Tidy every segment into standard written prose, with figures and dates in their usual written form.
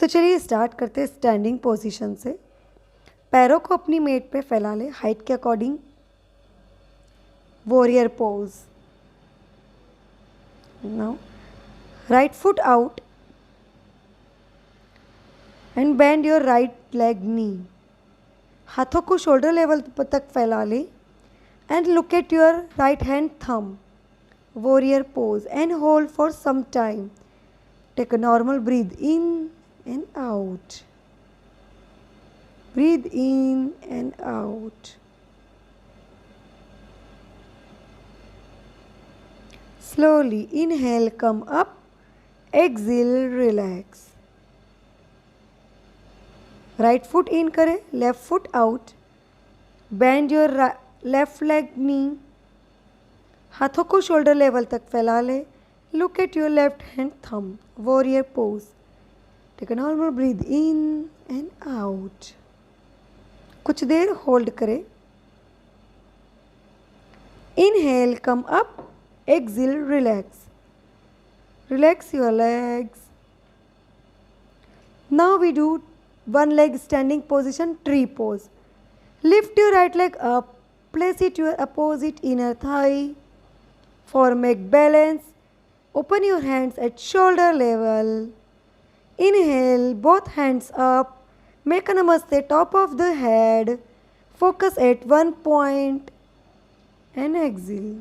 तो चलिए स्टार्ट करते हैं स्टैंडिंग पोजीशन से। पैरों को अपनी मेट पे फैला ले हाइट के according. Warrior pose. Now right foot out and bend your right leg knee. हाथों को शोल्डर लेवल तक फैला ले and look at your right hand thumb. Warrior pose and hold for some time. Take a normal breath in and out. Breathe in and out. Slowly inhale, come up. Exhale, relax. Right foot in करें, left foot out. Bend your left leg knee. हाथों को shoulder level तक फैला ले. Look at your left hand thumb. Warrior pose. Take a normal breathe in and out. कुछ देर hold करें. Inhale, come up. Exhale, relax. Relax your legs. Now we do one leg standing position, tree pose. Lift your right leg up. Place it your opposite inner thigh. For make balance, open your hands at shoulder level. Inhale, both hands up. Make a namaste, top of the head. Focus at one point and exhale.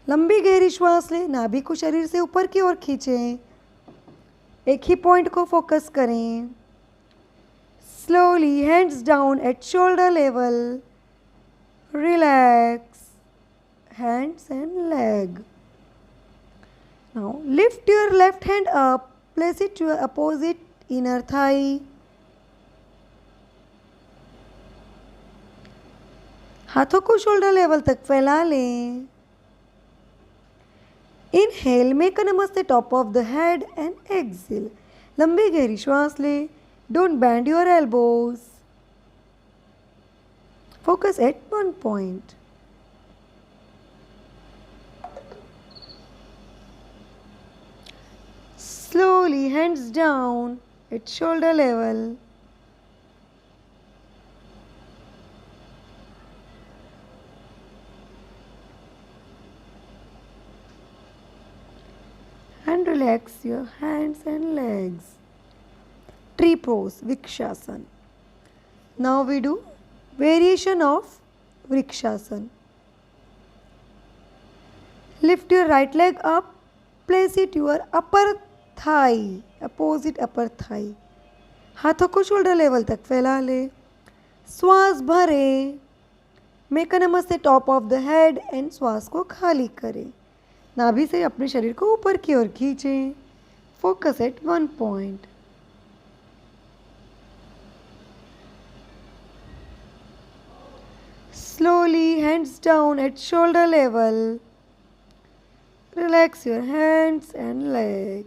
लंबी गहरी श्वास लें, नाभि को शरीर से ऊपर की ओर खींचें. एक ही पॉइंट को फोकस करें. Slowly, hands down at shoulder level. Relax hands and leg. Now lift your left hand up. Place it to your opposite inner thigh. हाथों को शोल्डर लेवल तक फैला लें. Inhale, make a namaste, top of the head and exhale. लंबी गहरी श्वास लें. Don't bend your elbows. Focus at one point. Slowly, hands down at shoulder level. And relax your hands and legs. Tree pose, Vrikshasana. Now we do variation of Vrikshasana. Lift your right leg up. Place it your upper thigh, opposite upper thigh. हाथों को shoulder level तक फैला ले. श्वास भरे. Make a नमस्ते, top of the head and श्वास को खाली करें. नाभि से अपने शरीर को ऊपर की ओर खींचें. Focus at one point. Slowly, hands down at shoulder level. Relax your hands and leg.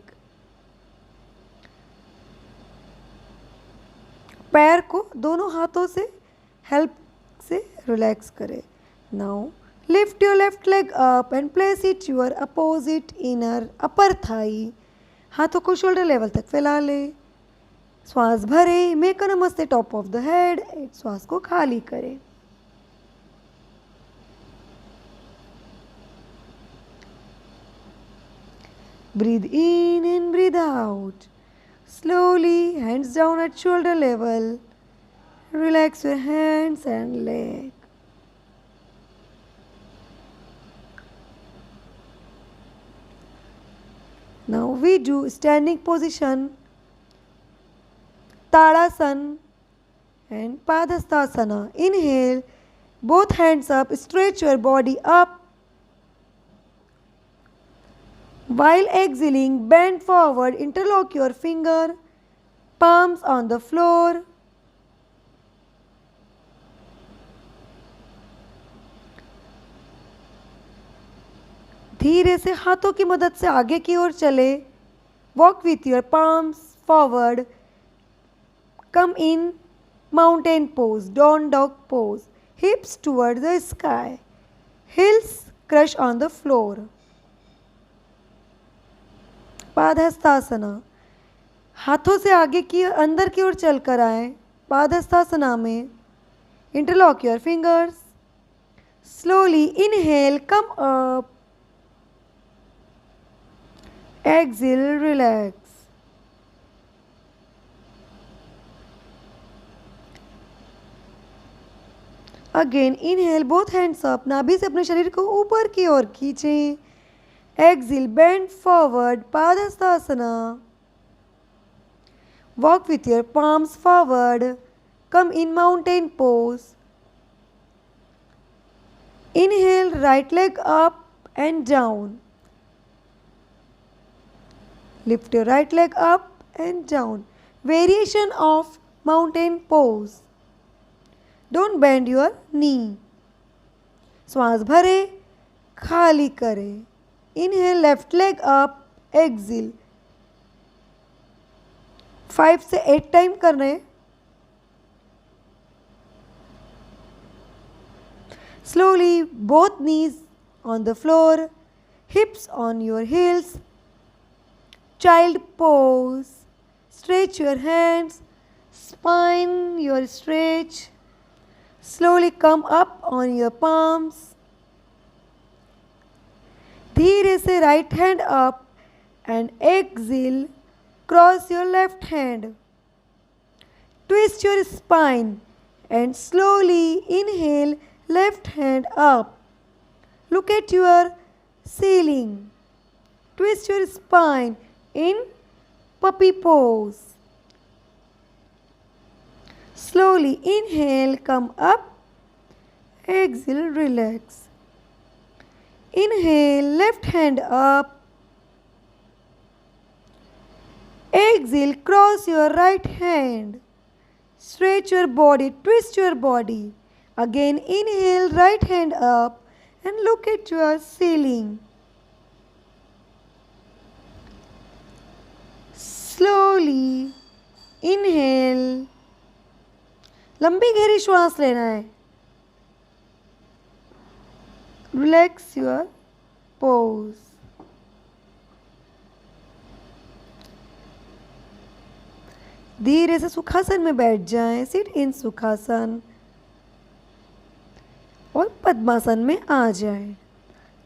पैर को दोनों हाथों से हेल्प से रिलैक्स करें. Now lift your left leg up and place it your opposite inner upper thigh. हाथों को shoulder level तक फैला ले. श्वास भरे. मेक अ नमस्ते, टॉप ऑफ द हेड. श्वास को खाली करें. Breathe in and breathe out. Slowly, hands down at shoulder level. Relax your hands and leg. Now we do standing position, Tadasana and Padhastasana. Inhale, both hands up, stretch your body up. While exhaling, bend forward, interlock your finger, palms on the floor. धीरे से हाथों की मदद से आगे की ओर चले. Walk with your palms forward. Come in mountain pose, down dog pose. Hips toward the sky. Heels crush on the floor. Padahastasana. हाथों से आगे की अंदर की ओर चलकर आए पादहस्तासना में. Interlock your fingers. Slowly inhale, come up. Exhale, relax. Again inhale, both hands up. नाभि से अपने शरीर को ऊपर की ओर खींचें. Exhale, bend forward, Padahastasana. Walk with your palms forward. Come in mountain pose. Inhale, right leg up and down. Lift your right leg up and down. Variation of mountain pose. Don't bend your knee. श्वास भरे, खाली करें. Inhale, left leg up. Exhale. 5 से 8 time कर रहे हैं. Slowly, both knees on the floor, hips on your heels. Child pose. Stretch your hands, spine your stretch. Slowly come up on your palms. धीरे से right hand up and exhale. Cross your left hand. Twist your spine and slowly inhale, left hand up. Look at your ceiling. Twist your spine in puppy pose. Slowly inhale, come up. Exhale, relax. Inhale, left hand up. Exhale, cross your right hand. Stretch your body, twist your body. Again, inhale, right hand up and look at your ceiling. Slowly inhale. लंबी गहरी श्वास लेना है. Relax your pose. धीरे से सुखासन में बैठ जाएं. सिट इन सुखासन और पद्मासन में आ जाएं.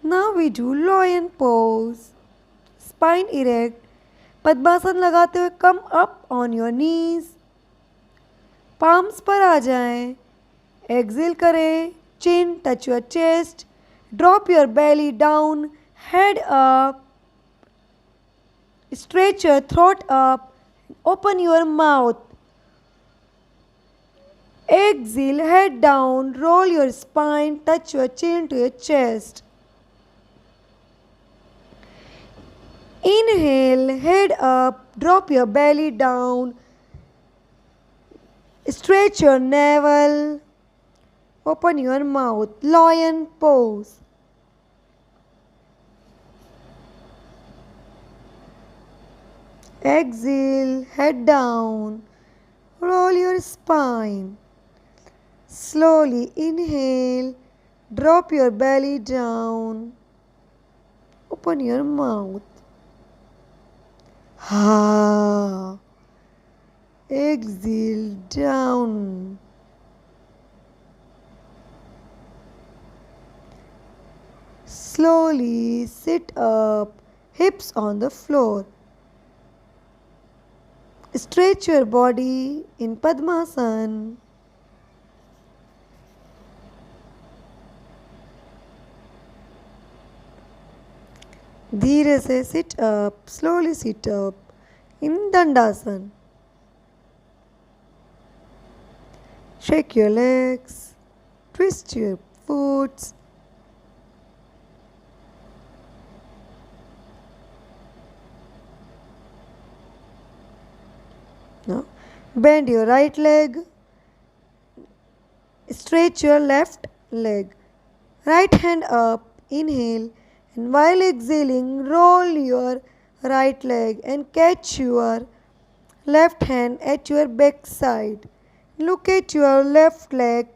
Now we do lion pose. Spine erect. Padmasana लगाते हुए come up on your knees. Palms पर आ जाएं. एक्सेल करें. Chin touch your chest. Drop your belly down. Head up. Stretch your throat up. Open your mouth. Exhale, head down, roll your spine, touch your chin to your chest. Inhale, head up, drop your belly down. Stretch your navel. Open your mouth. Lion pose. Exhale, head down, roll your spine. Slowly inhale, drop your belly down. Open your mouth. Ha. Exhale, down. Slowly sit up, hips on the floor. Stretch your body in Padmasan. धीरे से sit up, slowly sit up in Dandasan. Shake your legs, twist your foot. Now, bend your right leg, stretch your left leg, right hand up, inhale, and while exhaling, roll your right leg and catch your left hand at your back side. Look at your left leg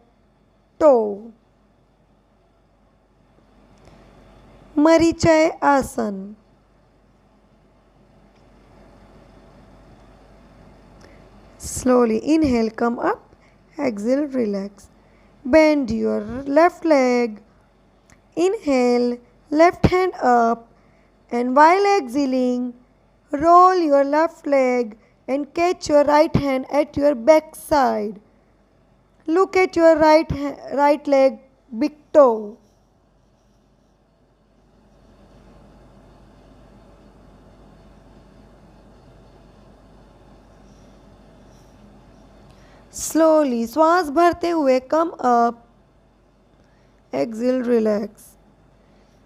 toe. Marichay Asan. Slowly inhale, come up. Exhale, relax. Bend your left leg. Inhale, left hand up. And while exhaling, roll your left leg and catch your right hand at your back side. Look at your right leg, big toe. Slowly, श्वास भरते हुए come up. Exhale, relax.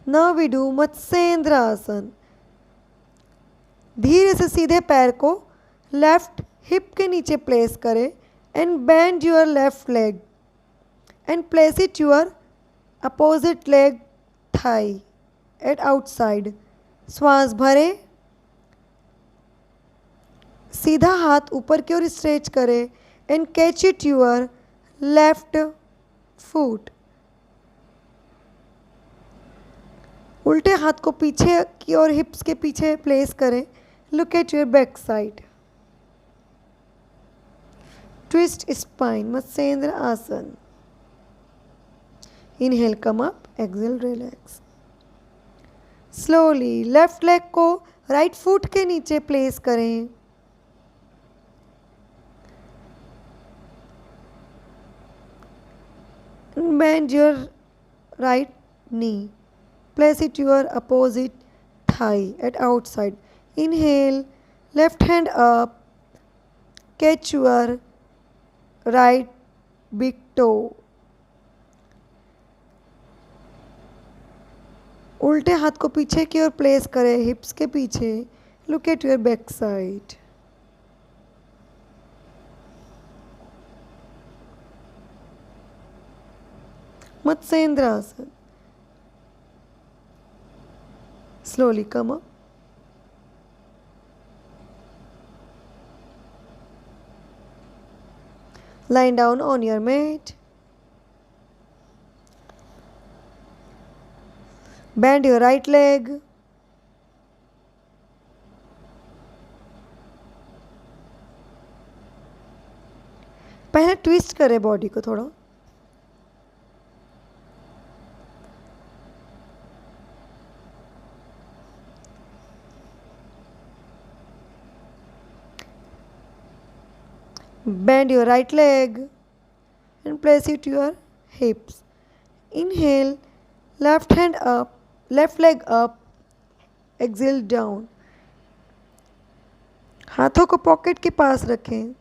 Now we do Matsyendra आसन. धीरे से सीधे पैर को left hip के नीचे प्लेस करें and bend your left leg and place it your opposite leg thigh at outside. श्वास भरें. सीधा हाथ ऊपर की ओर स्ट्रेच करें and catch it your left foot. उल्टे हाथ को पीछे की ओर हिप्स के पीछे प्लेस करें. Look at your back side. Twist spine, Matsyendra asana. Inhale, come up. Exhale, relax. Slowly left leg को राइट फुट के नीचे प्लेस करें. Bend your right knee. Place it your opposite thigh at outside. Inhale, left hand up. Catch your right big toe. उल्टे हाथ को पीछे की ओर place करें हिप्स के पीछे. Look at your back side. Matsyendra आसन. Slowly come up. Lie down on your mat. Bend your right leg. पहले ट्विस्ट करें बॉडी को थोड़ा. Bend your right leg and place it to your hips. Inhale, left hand up, left leg up. Exhale down. हाथों को pocket के पास रखें.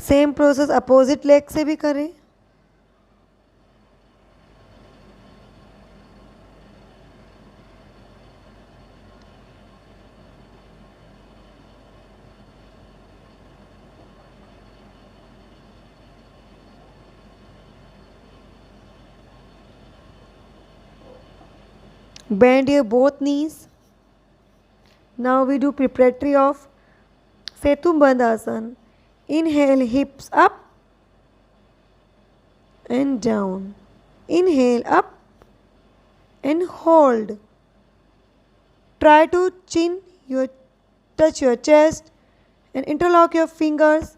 Same process opposite leg से भी करें. Bend your both knees. Now we do preparatory of Setu Bandhasan. Inhale, hips up and down. Inhale, up and hold. Try to touch your chest and interlock your fingers.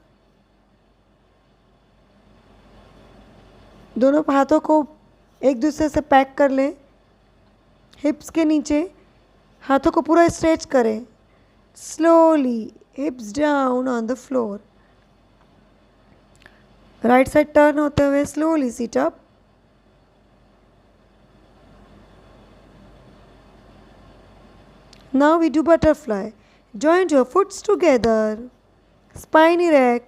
दोनों हाथों को एक दूसरे से pack कर लें. हिप्स के नीचे हाथों को पूरा स्ट्रेच करें. Slowly हिप्स down on the floor. Right side turn होते हुए slowly sit up. Now we do butterfly. Join your foots together. Spine erect.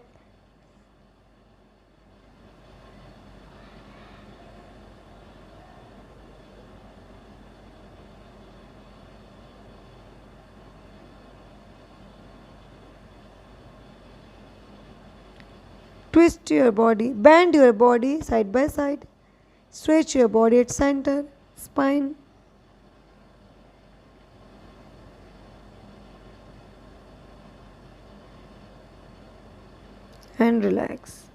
Twist your body, bend your body side by side. Stretch your body at center, spine, and relax.